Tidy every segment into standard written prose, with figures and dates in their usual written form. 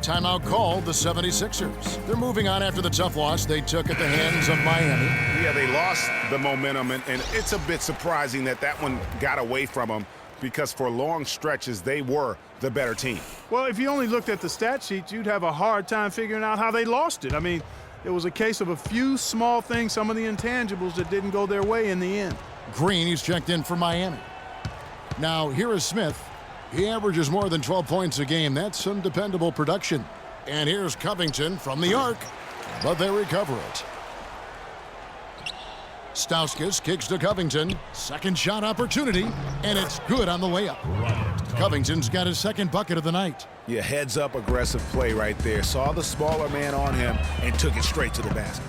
Timeout called the 76ers. They're moving on after the tough loss they took at the hands of Miami. Yeah, they lost the momentum, and it's a bit surprising that one got away from them because for long stretches they were the better team. Well, if you only looked at the stat sheet, you'd have a hard time figuring out how they lost it. I mean, it was a case of a few small things, some of the intangibles that didn't go their way in the end. Green, he's checked in for Miami. Now, here is Smith. He averages more than 12 points a game. That's some dependable production. And here's Covington from the arc, but they recover it. Stauskas kicks to Covington. Second shot opportunity, and it's good on the layup. Covington's got his second bucket of the night. Yeah, heads-up aggressive play right there. Saw the smaller man on him and took it straight to the basket.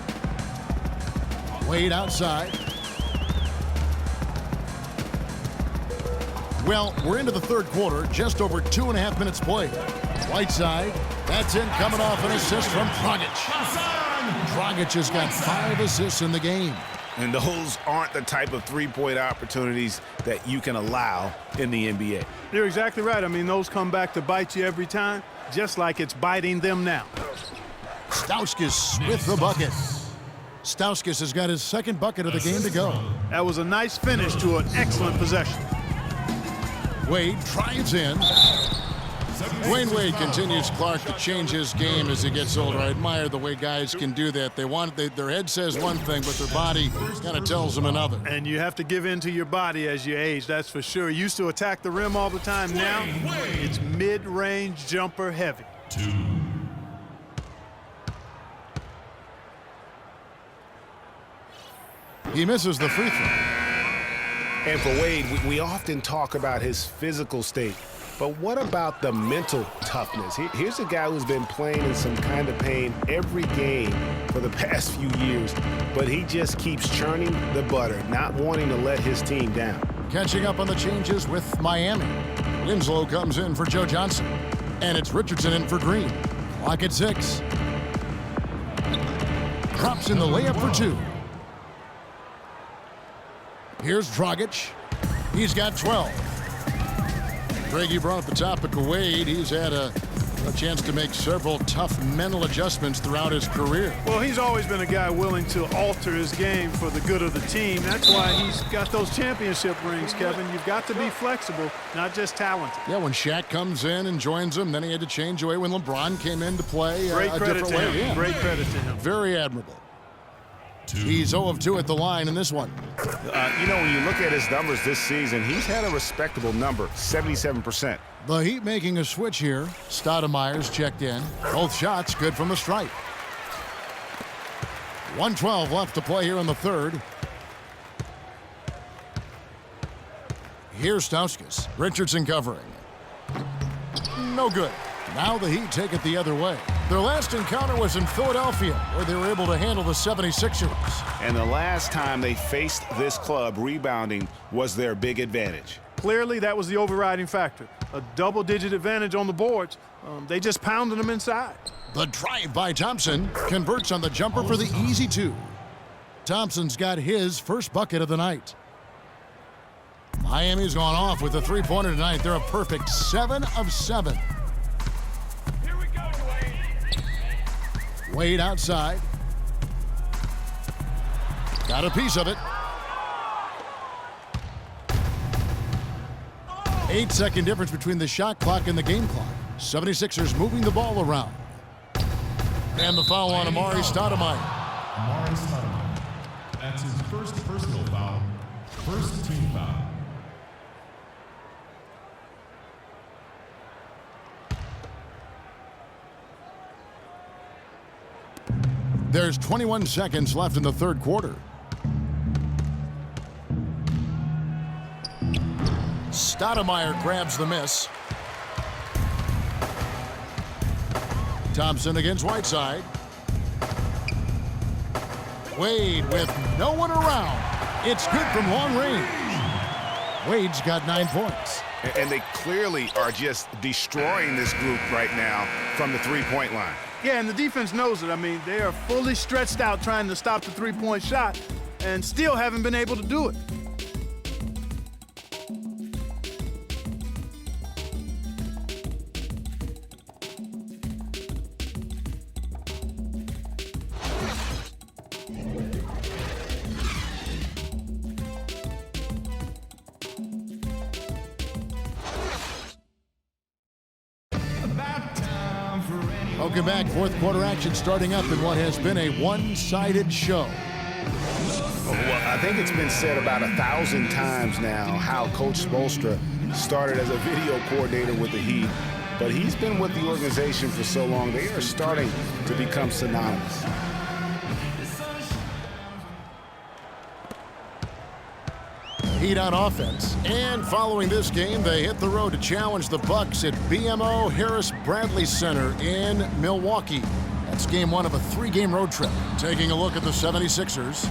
Wade outside. Well, we're into the third quarter, just over 2.5 minutes played. Whiteside, that's in, coming off an assist from Dragic. Dragic has got 5 assists in the game. And those aren't the type of three-point opportunities that you can allow in the NBA. You're exactly right. I mean, those come back to bite you every time, just like it's biting them now. Stauskas with the bucket. Stauskas has got his second bucket of the game to go. That was a nice finish to an excellent possession. Wade drives in. Dwayne Wade continues, Clark, to change his game as he gets older. I admire the way guys can do that. Their head says one thing, but their body kind of tells them another. And you have to give in to your body as you age, that's for sure. Used to attack the rim all the time. Now, it's mid-range jumper heavy. 2. He misses the free throw. And for Wade, we often talk about his physical state. But what about the mental toughness? Here's a guy who's been playing in some kind of pain every game for the past few years, but he just keeps churning the butter, not wanting to let his team down. Catching up on the changes with Miami. Winslow comes in for Joe Johnson. And it's Richardson in for Green. Clock at 6. Drops in the layup for 2. Here's Dragic. He's got 12. Greg, you brought up the topic of Wade. He's had a chance to make several tough mental adjustments throughout his career. Well, he's always been a guy willing to alter his game for the good of the team. That's why he's got those championship rings, Kevin. You've got to be flexible, not just talented. Yeah, when Shaq comes in and joins him, then he had to change away when LeBron came in to play Great a credit different to way. him. Yeah. Great credit to him. Very admirable. He's 0 of 2 at the line in this one. You know, when you look at his numbers this season, he's had a respectable number, 77%. The Heat making a switch here. Stoudemire's checked in. Both shots good from the stripe. 1:12 left to play here in the third. Here's Stauskas. Richardson covering. No good. Now the Heat take it the other way. Their last encounter was in Philadelphia, where they were able to handle the 76ers. And the last time they faced this club, rebounding was their big advantage. Clearly, that was the overriding factor. A double-digit advantage on the boards. They just pounded them inside. The drive by Thompson converts on the jumper for the easy 2. Thompson's got his first bucket of the night. Miami's gone off with a three-pointer tonight. They're a perfect 7 of 7. Here we go, Dwayne. Wade outside. Got a piece of it. 8-second difference between the shot clock and the game clock. 76ers moving the ball around. And the foul on Amari Stoudemire. Amari Stoudemire. That's his first personal foul. First team foul. There's 21 seconds left in the third quarter. Stoudemire grabs the miss. Thompson against Whiteside. Wade with no one around. It's good from long range. Wade's got 9 points. And they clearly are just destroying this group right now from the three-point line. Yeah, and the defense knows it. I mean, they are fully stretched out trying to stop the three-point shot and still haven't been able to do it. Welcome back. Fourth quarter action starting up in what has been a one-sided show. Well, I think it's been said about 1,000 times now how Coach Spoelstra started as a video coordinator with the Heat, but he's been with the organization for so long, they are starting to become synonymous. Heat on offense. And following this game, they hit the road to challenge the Bucks at BMO Harris Bradley Center in Milwaukee. That's game one of a 3-game road trip. Taking a look at the 76ers.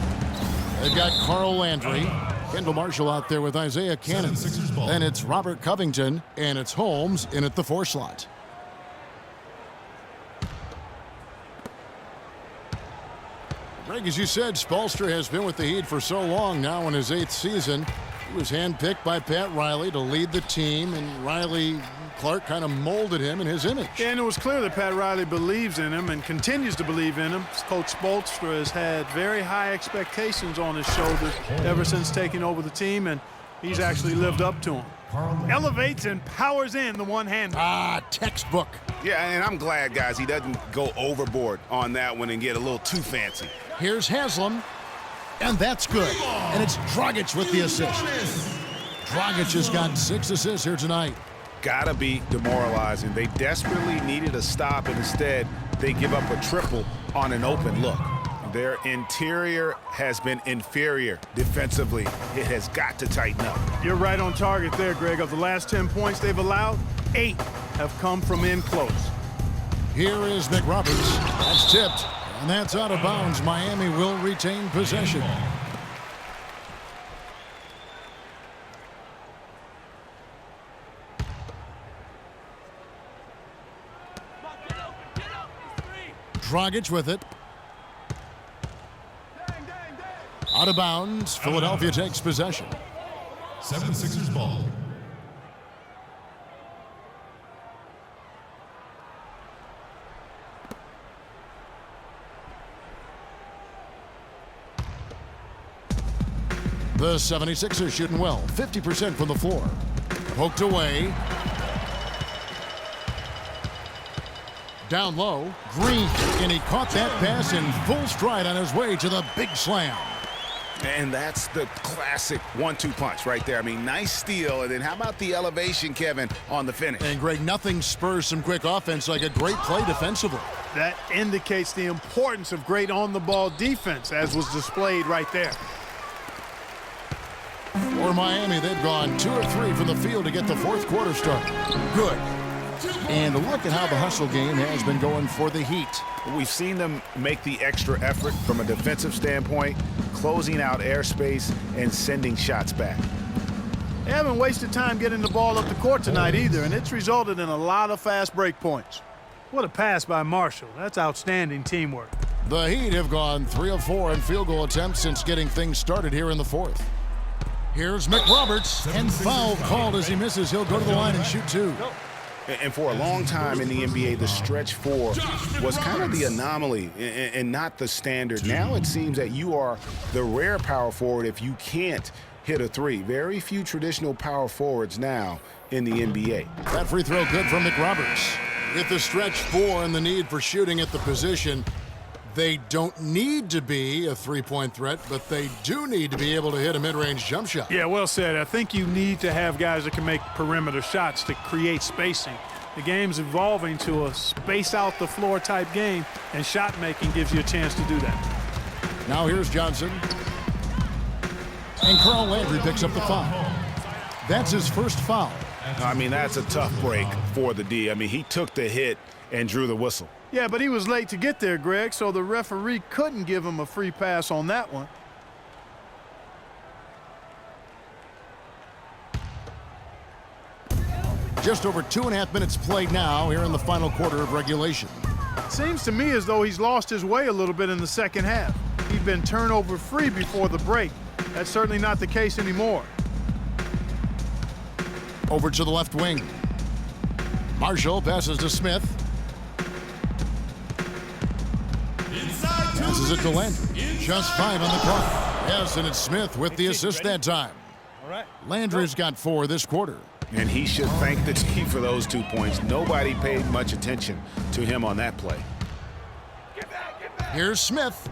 They've got Carl Landry, Kendall Marshall out there with Isaiah Cannon. Then it's Robert Covington, and it's Holmes in at the 4 slot. Greg, as you said, Spoelstra has been with the Heat for so long now in his 8th season. He was handpicked by Pat Riley to lead the team, and Clark kind of molded him in his image. Yeah, and it was clear that Pat Riley believes in him and continues to believe in him. Coach Spoelstra has had very high expectations on his shoulders ever since taking over the team, and he's actually lived up to them. Elevates and powers in the one-hander. Textbook. Yeah, and I'm glad, guys, he doesn't go overboard on that one and get a little too fancy. Here's Haslam, and that's good. And it's Dragic with the assist. Dragic has got 6 assists here tonight. Gotta be demoralizing. They desperately needed a stop, and instead they give up a triple on an open look. Their interior has been inferior defensively. It has got to tighten up. You're right on target there, Greg. Of the last 10 points they've allowed, 8 have come from in close. Here is McRoberts. That's tipped, and that's out of bounds. Miami will retain possession. Dragic with it. Out of bounds. Philadelphia takes possession. 76ers ball. The 76ers shooting well. 50% from the floor. Poked away. Down low. Green. And he caught that pass in full stride on his way to the big slam. And that's the classic 1-2 punch right there. I mean, nice steal. And then how about the elevation, Kevin, on the finish? And, Greg, nothing spurs some quick offense like a great play defensively. That indicates the importance of great on-the-ball defense, as was displayed right there. For Miami, they've gone 2 of 3 from the field to get the fourth quarter started. Good. And look at how the hustle game has been going for the Heat. We've seen them make the extra effort from a defensive standpoint, closing out airspace and sending shots back. They haven't wasted time getting the ball up the court tonight either, and it's resulted in a lot of fast break points. What a pass by Marshall. That's outstanding teamwork. The Heat have gone 3 of 4 in field goal attempts since getting things started here in the fourth. Here's McRoberts, and foul called as he misses. He'll go to the line and shoot 2. And for a long time in the NBA, the stretch 4 was kind of the anomaly and not the standard. Now it seems that you are the rare power forward if you can't hit a 3. Very few traditional power forwards now in the NBA. That free throw good from McRoberts. With the stretch 4 and the need for shooting at the position, they don't need to be a three-point threat, but they do need to be able to hit a mid-range jump shot. Yeah, well said. I think you need to have guys that can make perimeter shots to create spacing. The game's evolving to a space-out-the-floor type game, and shot-making gives you a chance to do that. Now here's Johnson. And Carl Landry picks up the foul. That's his first foul. I mean, that's a tough break for the D. I mean, he took the hit and drew the whistle. Yeah, but he was late to get there, Greg, so the referee couldn't give him a free pass on that one. Just over 2.5 minutes played now here in the final quarter of regulation. Seems to me as though he's lost his way a little bit in the second half. He'd been turnover free before the break. That's certainly not the case anymore. Over to the left wing. Marshall passes to Smith. Passes it to Landry. Just 5 on the clock. Yes, and it's Smith with the assist that time. All right. Landry's got 4 this quarter. And he should thank the team for those 2 points. Nobody paid much attention to him on that play. Here's Smith.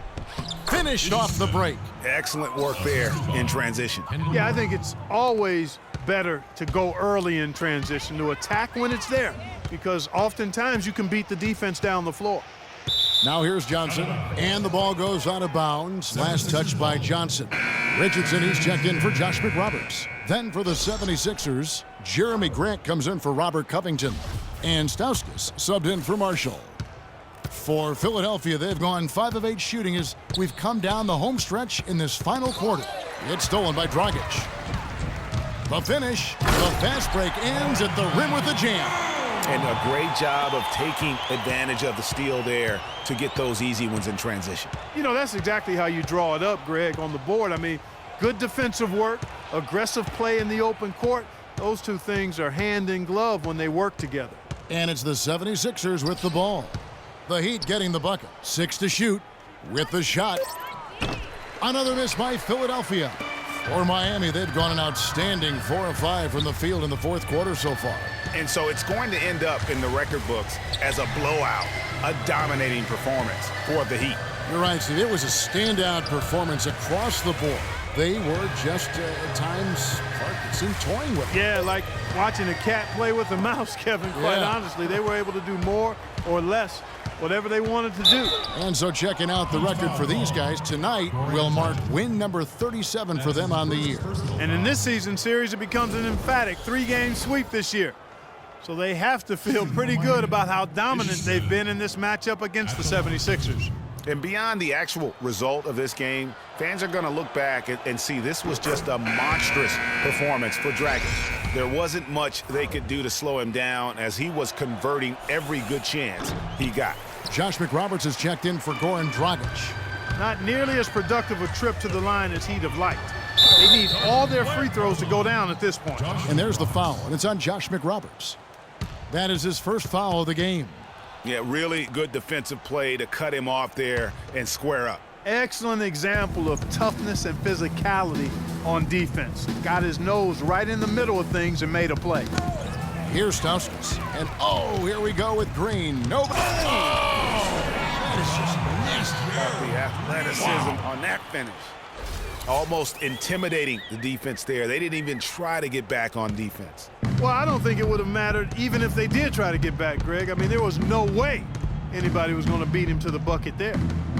Finished off the break. Excellent work there in transition. Yeah, I think it's always better to go early in transition, to attack when it's there, because oftentimes you can beat the defense down the floor. Now here's Johnson, and the ball goes out of bounds. Last touch by Johnson. Richardson, he's checked in for Josh McRoberts. Then for the 76ers, Jeremy Grant comes in for Robert Covington. And Stauskas subbed in for Marshall. For Philadelphia, they've gone 5 of 8 shooting as we've come down the home stretch in this final quarter. It's stolen by Dragic. The finish, the fast break ends at the rim with a jam. And a great job of taking advantage of the steal there to get those easy ones in transition. You know, that's exactly how you draw it up, Greg, on the board. I mean, good defensive work, aggressive play in the open court. Those two things are hand in glove when they work together. And it's the 76ers with the ball. The Heat getting the bucket. 6 to shoot with the shot. Another miss by Philadelphia. For Miami, they've gone an outstanding 4 of 5 from the field in the fourth quarter so far. And so it's going to end up in the record books as a blowout, a dominating performance for the Heat. You're right, Steve. It was a standout performance across the board. They were just, at times, it seemed toying with it. Yeah, like watching a cat play with a mouse, Kevin, quite honestly. They were able to do more or less, whatever they wanted to do. And so checking out the record for these guys, tonight will mark win number 37 for them on the year. And in this season series, it becomes an emphatic 3-game sweep this year. So they have to feel pretty good about how dominant they've been in this matchup against the 76ers. And beyond the actual result of this game, fans are going to look back and see this was just a monstrous performance for Dragic. There wasn't much they could do to slow him down as he was converting every good chance he got. Josh McRoberts has checked in for Goran Dragic. Not nearly as productive a trip to the line as he'd have liked. They need all their free throws to go down at this point. And there's the foul, and it's on Josh McRoberts. That is his first foul of the game. Yeah, really good defensive play to cut him off there and square up. Excellent example of toughness and physicality on defense. Got his nose right in the middle of things and made a play. Here's Stauskas, and here we go with Green. Nobody. That is just nasty. The athleticism on that finish. Almost intimidating the defense there. They didn't even try to get back on defense. Well, I don't think it would have mattered even if they did try to get back, Greg. I mean, there was no way anybody was going to beat him to the bucket there.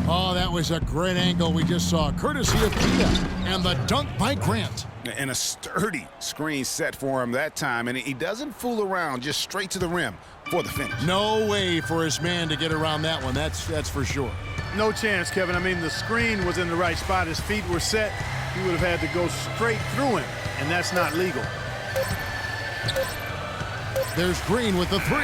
Oh, that was a great angle we just saw, courtesy of Kia, and the dunk by Grant. And a sturdy screen set for him that time, and he doesn't fool around, just straight to the rim for the finish. No way for his man to get around that one, that's for sure. No chance, Kevin. I mean, the screen was in the right spot. His feet were set. He would have had to go straight through him, and that's not legal. There's Green with the 3.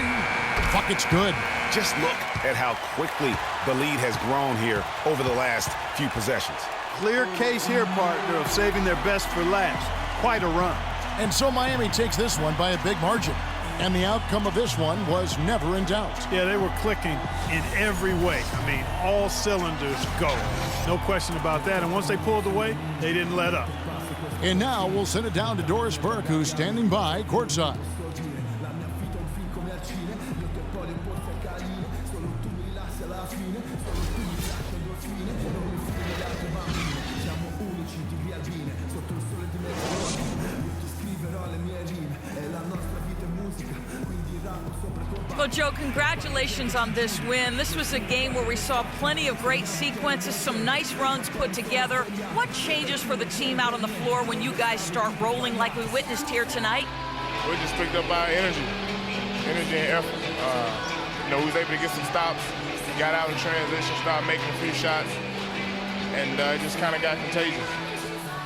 Bucket's good. Just look at how quickly the lead has grown here over the last few possessions. Clear case here, partner, of saving their best for last. Quite a run. And so Miami takes this one by a big margin. And the outcome of this one was never in doubt. Yeah, they were clicking in every way. I mean, all cylinders go. No question about that. And once they pulled away, they didn't let up. And now we'll send it down to Doris Burke, who's standing by courtside. Well, Joe, congratulations on this win. This was a game where we saw plenty of great sequences, some nice runs put together. What changes for the team out on the floor when you guys start rolling like we witnessed here tonight? We just picked up our energy and effort. We was able to get some stops, got out in transition, started making a few shots, and it just kind of got contagious.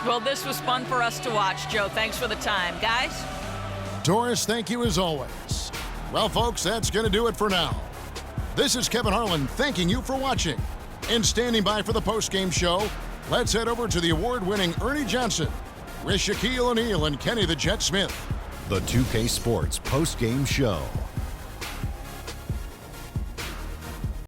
Well, this was fun for us to watch, Joe. Thanks for the time. Guys? Doris, thank you as always. Well, folks, that's going to do it for now. This is Kevin Harlan thanking you for watching. And standing by for the post-game show, let's head over to the award-winning Ernie Johnson with Shaquille O'Neal and Kenny the Jet Smith. The 2K Sports post-game show.